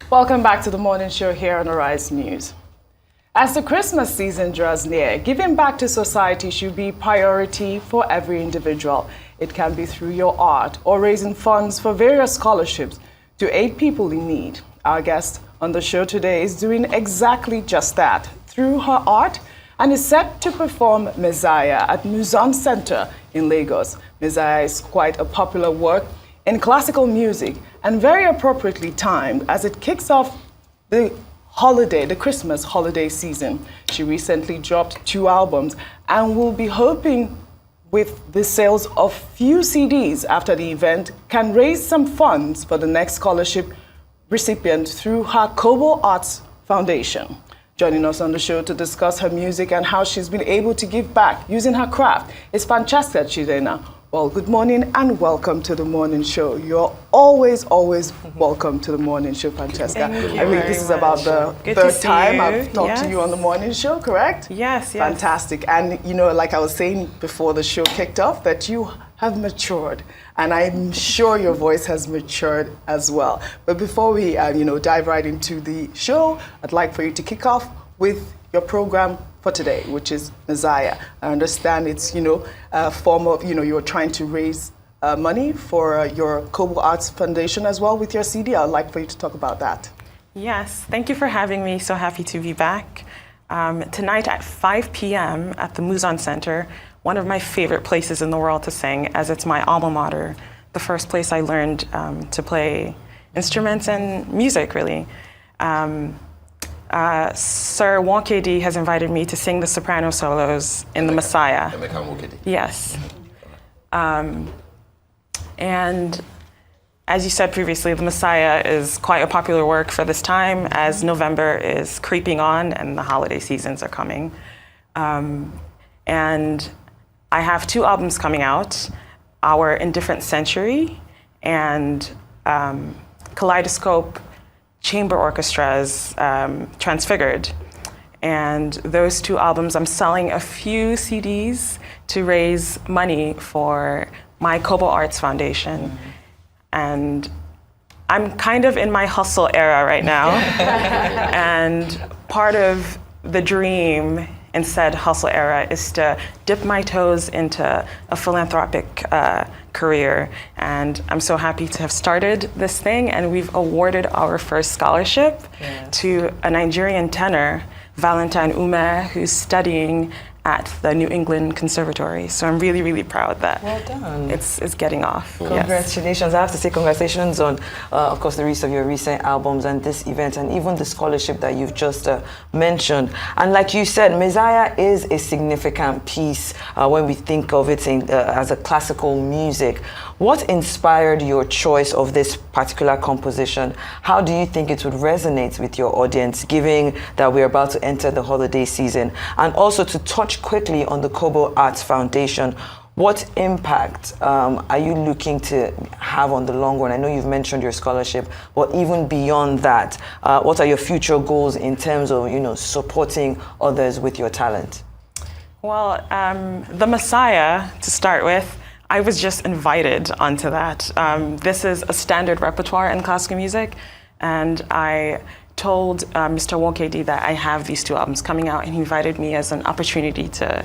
Welcome back to the morning show here on Arise News. As the Christmas season draws near, giving back to society should be a priority for every individual. It can be through your art or raising funds for various scholarships to aid people in need. Our guest on the show today is doing exactly just that through her art and is set to perform Messiah at Music-Francesca in Lagos. Messiah is quite a popular work in classical music and very appropriately timed as it kicks off the Christmas holiday season. She recently dropped 2 albums and will be hoping with the sales of few CDs after the event can raise some funds for the next scholarship recipient through her Kobo Arts Foundation. Joining us on the show to discuss her music and how she's been able to give back using her craft is Francesca Chiejina. Well, good morning and welcome to the morning show. You're always welcome to the morning show, Francesca. Thank you I mean, this is about the third time I've talked to you on the morning show, correct? Yes. Fantastic. And, you know, like I was saying before the show kicked off, that you have matured. And I'm sure your voice has matured as well. But before we, dive right into the show, I'd like for you to kick off with your program for today, which is Messiah. I understand it's, a form of, you're trying to raise money for your Kobo Arts Foundation as well with your CD. I'd like for you to talk about that. Yes, thank you for having me. So happy to be back. Tonight at 5 p.m. at the Music Center, one of my favorite places in the world to sing, as it's my alma mater, the first place I learned to play instruments and music, really. Sir Wonkedi has invited me to sing the soprano solos in the Messiah. Yes. And as you said previously, the Messiah is quite a popular work for this time as November is creeping on and the holiday seasons are coming. And I have 2 albums coming out, Our Indifferent Century and Kaleidoscope Chamber Orchestras, Transfigured. And those 2 albums, I'm selling a few CDs to raise money for my Kobo Arts Foundation. And I'm kind of in my hustle era right now. And part of the dream in said hustle era is to dip my toes into a philanthropic career. And I'm so happy to have started this thing, and we've awarded our first scholarship to a Nigerian tenor, Valentine Ume, who's studying at the New England Conservatory. So I'm really, really proud that it's getting off. Congratulations. Yes. I have to say congratulations on, of course, the release of your recent albums and this event and even the scholarship that you've just mentioned. And like you said, Messiah is a significant piece when we think of it as a classical music. What inspired your choice of this particular composition? How do you think it would resonate with your audience, given that we're about to enter the holiday season? And also to touch quickly on the Kobo Arts Foundation, what impact are you looking to have on the long run? I know you've mentioned your scholarship, but even beyond that, what are your future goals in terms of, supporting others with your talent? Well, the Messiah, to start with, I was just invited onto that. This is a standard repertoire in classical music, and I told Mr. Wonkedi that I have these 2 albums coming out, and he invited me as an opportunity to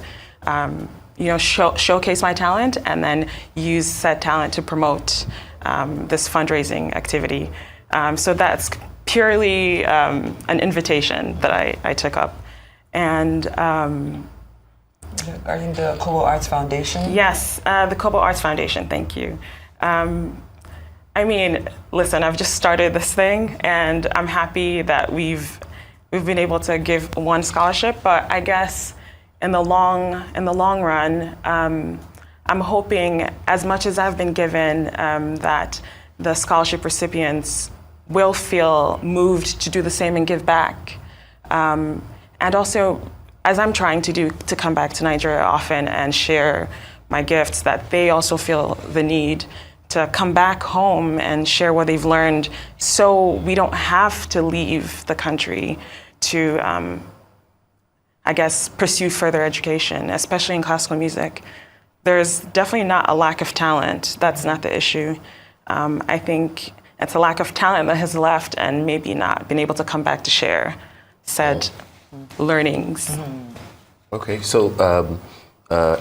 showcase my talent and then use said talent to promote this fundraising activity. So that's purely an invitation that I took up. And are you in the Kobo Arts Foundation? Yes, the Kobo Arts Foundation, thank you. I mean, listen, I've just started this thing, and I'm happy that we've been able to give 1 scholarship, but I guess in the long run, I'm hoping, as much as I've been given, that the scholarship recipients will feel moved to do the same and give back. And also, as I'm trying to do, to come back to Nigeria often and share my gifts, that they also feel the need to come back home and share what they've learned, so we don't have to leave the country to, I guess, pursue further education, especially in classical music. There's definitely not a lack of talent. That's not the issue. I think it's a lack of talent that has left and maybe not been able to come back to share said learnings. Okay, so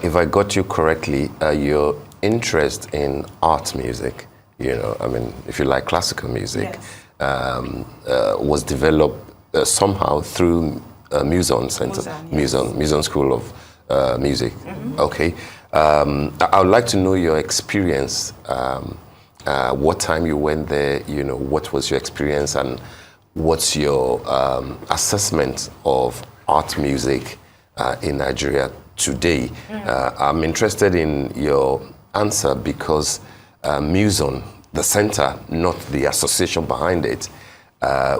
if I got you correctly, your interest in art music, you know, I mean, if you like classical music, was developed somehow through Music-Francesca, Music School of Music. Okay, I would like to know your experience. What time you went there? You know, what was your experience, and what's your assessment of art music in Nigeria today? I'm interested in your answer because Muson, the center, not the association behind it,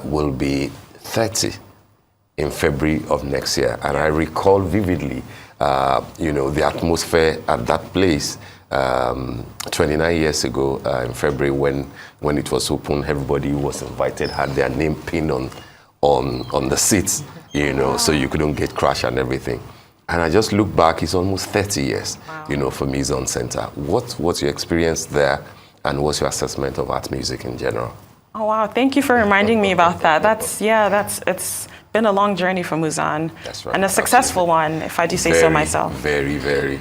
will be 30 in February of next year. And I recall vividly, you know, the atmosphere at that place 29 years ago in February when it was open. Everybody who was invited had their name pinned on the seats, you know, so you couldn't get crashed and everything. And I just look back, it's almost 30 years, you know, for Muson Center. What's your experience there, and what's your assessment of art music in general? Oh, wow. Thank you for reminding me about that. It's been a long journey for Muson. That's right. And a successful one, if I do say so myself. Very, very.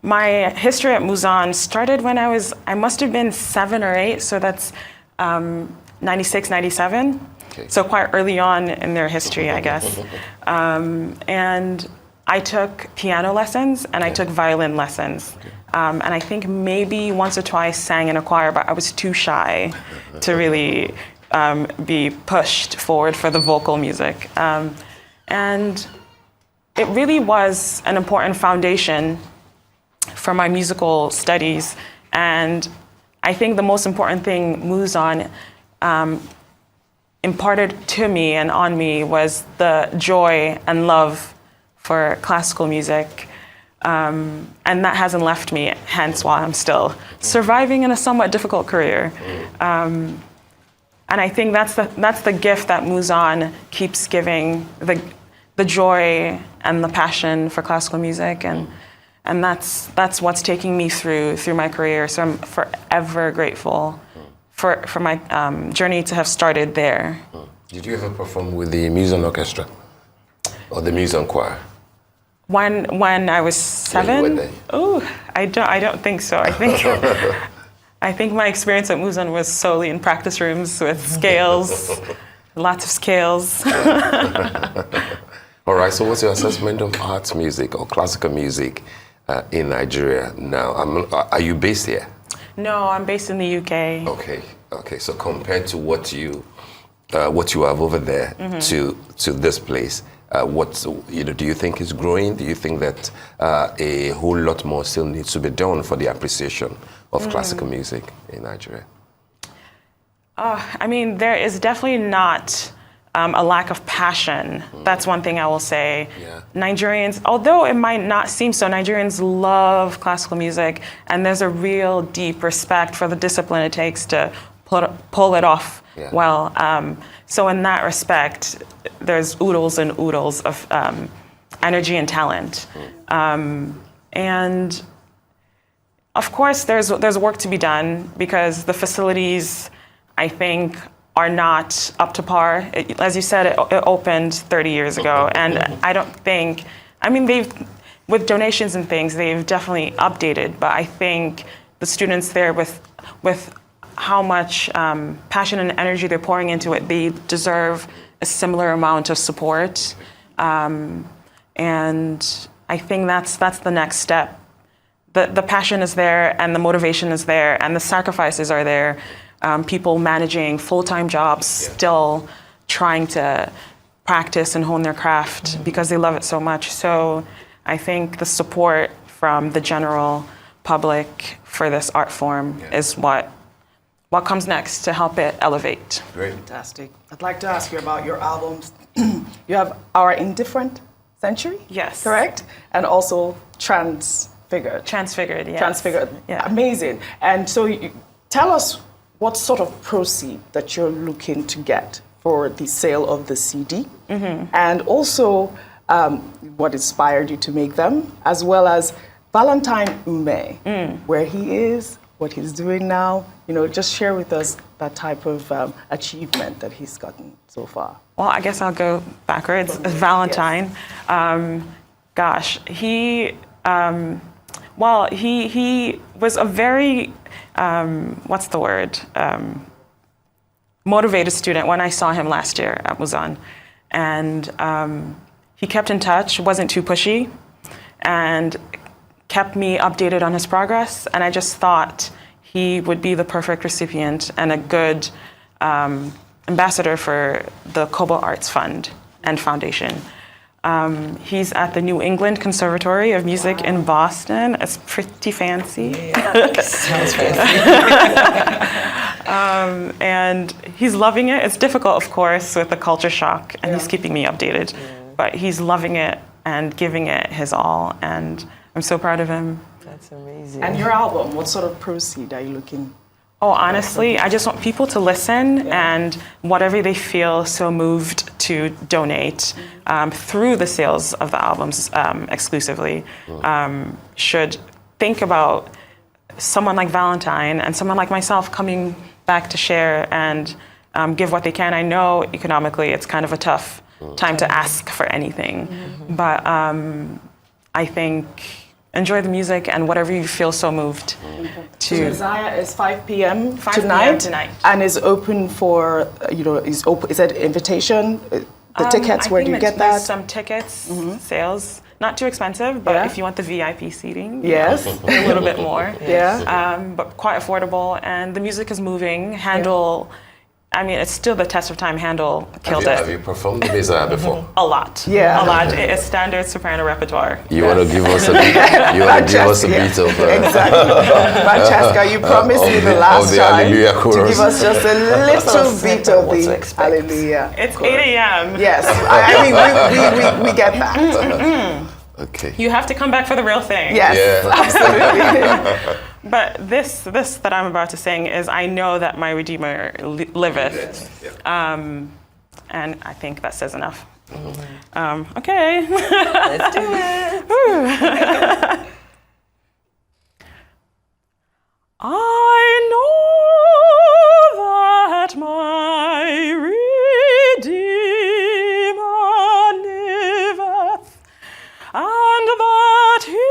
My history at Muson started when I must have been 7 or 8, so that's 96, 97. Okay. So quite early on in their history, I guess. And I took piano lessons and I took violin lessons. Okay. And I think maybe once or twice sang in a choir, but I was too shy to really be pushed forward for the vocal music. And it really was an important foundation for my musical studies. And I think the most important thing Muson imparted to me and on me was the joy and love for classical music. And that hasn't left me, hence why I'm still surviving in a somewhat difficult career. And I think that's the gift that Muson keeps giving, the joy and the passion for classical music, and that's what's taking me through my career. So I'm forever grateful for my journey to have started there. Did you ever perform with the Muson Orchestra or the Muson Choir? When I was 7? Oh, I don't think so. I think my experience at Muson was solely in practice rooms with scales, lots of scales. All right, so what's your assessment of art music or classical music in Nigeria now? Are you based here? No, I'm based in the UK. Okay. So compared to what you have over there to this place, do you think is growing? Do you think that a whole lot more still needs to be done for the appreciation of classical music in Nigeria? I mean, there is definitely not a lack of passion. That's one thing I will say. Yeah. Nigerians, although it might not seem so, Nigerians love classical music, and there's a real deep respect for the discipline it takes to pull it off well. So in that respect, there's oodles and oodles of energy and talent. And of course, there's work to be done because the facilities, I think, are not up to par. As you said, it opened 30 years ago, and I don't think, I mean, with donations and things, they've definitely updated, but I think the students there with how much passion and energy they're pouring into it, they deserve a similar amount of support. And I think that's the next step. The passion is there, and the motivation is there, and the sacrifices are there. People managing full-time jobs, still trying to practice and hone their craft because they love it so much. So I think the support from the general public for this art form is what comes next to help it elevate. Great. Fantastic. I'd like to ask you about your albums. You have Our Indifferent Century? Yes. Correct? And also Transfigured. Transfigured, yes. Transfigured. Yeah. Amazing. And so tell us what sort of proceed that you're looking to get for the sale of the CD, and also what inspired you to make them, as well as Valentine Ume, where he is, what he's doing now? Just share with us that type of achievement that he's gotten so far. Well, I guess I'll go backwards. Valentine. Yes. Gosh, he was a very, what's the word? Motivated student when I saw him last year at Muzan. And he kept in touch, wasn't too pushy, and kept me updated on his progress. And I just thought he would be the perfect recipient and a good ambassador for the Kobo Arts Fund and Foundation. He's at the New England Conservatory of Music in Boston. It's pretty fancy. Yeah, sounds fancy. And he's loving it. It's difficult, of course, with the culture shock, and he's keeping me updated. But he's loving it and giving it his all, and I'm so proud of him. That's amazing. And your album, what sort of proceed are you looking? Oh, honestly, I just want people to listen and whatever they feel so moved to donate through the sales of the albums exclusively should think about someone like Valentine and someone like myself coming back to share and give what they can. I know economically it's kind of a tough time to ask for anything, but I think enjoy the music and whatever you feel so moved to. So Messiah is 5 p.m. 5 tonight, p.m. tonight. and is open for, is open. Is that invitation? The tickets, where do you get that? Some tickets, sales. Not too expensive, but if you want the VIP seating, Yes. a little bit more. Yeah. But quite affordable, and the music is moving. Handle, I mean, it's still the test of time. Handle killed Have it you performed the Messiah before? a lot. Yeah. A lot. It's standard soprano repertoire. You want to give us a beat? You want to give us a beat of Exactly. Francesca, you promised me the last the time Hallelujah to chorus. give us just a little bit of what to the expect. Hallelujah. It's chorus. 8 a.m. Yes, I mean we get that. Okay. You have to come back for the real thing. Yes, Yeah. absolutely. But this that I'm about to sing is I know that my Redeemer liveth. And I think that says enough. Okay. Let's do it. I know that my Redeemer liveth, and that he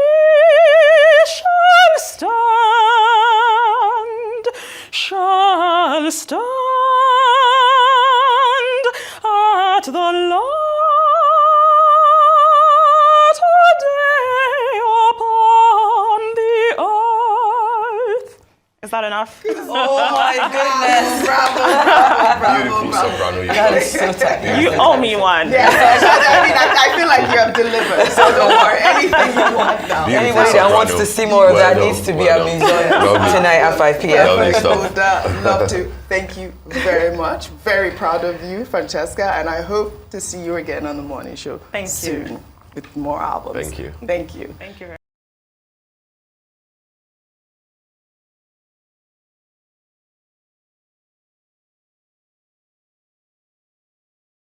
shall stand at the latter day upon the earth. Is that enough? Oh my goodness. Beautiful soprano. That is so technical. You owe me one. Yes, I mean, I feel like you have delivered. So don't worry, anything you want now. Beautiful Anybody that wants soprano. to see more of that Well needs to done, be well at done. Museum tonight at 5 p.m. Lovely stuff. Would love to. Thank you very much. Very proud of you, Francesca, and I hope to see you again on the morning show Thank you. soon with more albums. Thank you. Thank you. Thank you very much.